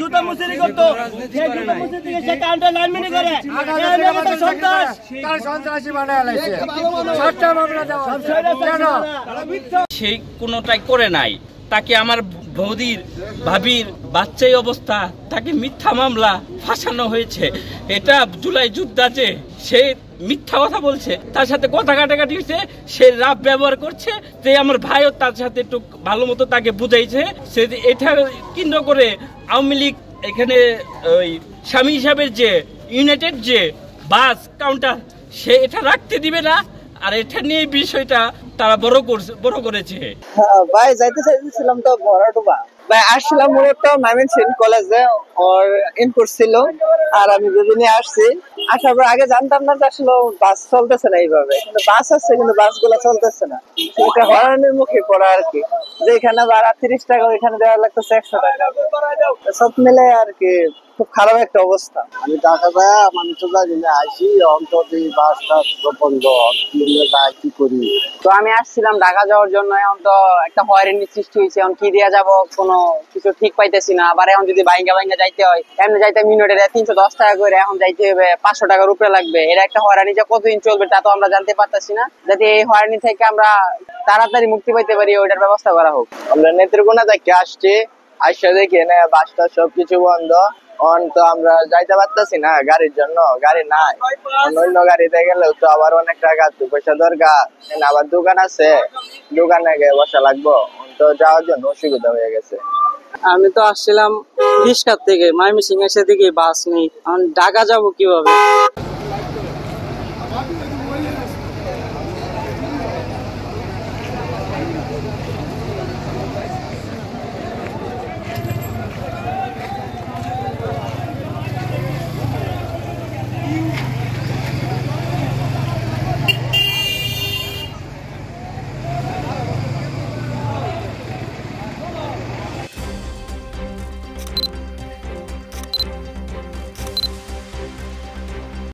জুতা মুসিরি করতো সে কাউন্টার লাইনম্যানই করে সেই কোনোটাই করে নাই। তাকে আমার বৌদির ভাবির বাচ্চাই অবস্থা, তাকে মিথ্যা মামলা ফাঁসানো হয়েছে। এটা জুলাই যোদ্ধা যে সে মিথ্যা কথা বলছে, তার সাথে কথা কাটাকাটি হয়েছে, সে রাফ ব্যবহার করছে। যে আমার ভাইও তার সাথে একটু ভালো মতো তাকে বুঝাইছে। সে এটা কেন্দ্র করে আওয়ামী লীগ এখানে ওই স্বামী হিসাবের যে ইউনাইটেড যে বাস কাউন্টার সে এটা রাখতে দিবে না। আর এটা নিয়ে বিষয়টা তারা বড় করেছে। ভাই যাইতে চাইছিলাম তো ভরাডুবা ভাই, আসছিলাম মূলত ময়মনসিংহ কলেজে ওর ইনপুট ছিল আর আমি দুদিনে আসছি। আসার পর আগে জানতাম না যে আসলে বাস চলতেছে না এইভাবে, কিন্তু বাস আসছে কিন্তু বাসগুলো চলতেছে না। এটা হয়রানির মুখে পড়া আর কি, যেখানে ভাড়া 30 টাকা ওইখানে দেওয়া লাগতেছে 100 টাকা। সব মিলে আর কি খুব খারাপ একটা অবস্থা। আমি ঢাকা যায় মানুষ আসি অন্তত বাসটা বন্ধ কি করি। তো আমি আসছিলাম ঢাকা যাওয়ার জন্য, এখন তো একটা হয়রানির সৃষ্টি হয়েছে। এখন কি দিয়া যাবো, কোনো কিছু ঠিক পাইতেছি না। আবার এখন যদি বাইঙ্গা যাইতে হয়, এমনি যাইতে মিনিটে 310 টাকা করে, এখন যাইতে হবে 500 টাকার উপরে লাগবে। এরা একটা হয়রানি যে কতদিন চলবে তা তো আমরা জানতে পারতেছি না। যাতে এই হয়রানি থেকে আমরা তাড়াতাড়ি মুক্তি পাইতে পারি ওইটার ব্যবস্থা করা হোক। আমরা নেত্রকোনা থেকে আসছি, আসা দেখি না বাসটা সবকিছু বন্ধ। তো আমরা যাইতে পারতেছি না গাড়ির জন্য, গাড়ি নাই। অন্য গাড়িতে গেলেও তো আবার অনেক টাকা পয়সা দরকার, আবার দোকান আছে, দোকানে গিয়ে বসা লাগবো। তো যাওয়ার জন্য অসুবিধা হয়ে গেছে। আমি তো আসছিলাম রিস্কার থেকে, ময়মনসিংহ এসে দেখি বাস নেই, ঢাকা যাবো কিভাবে।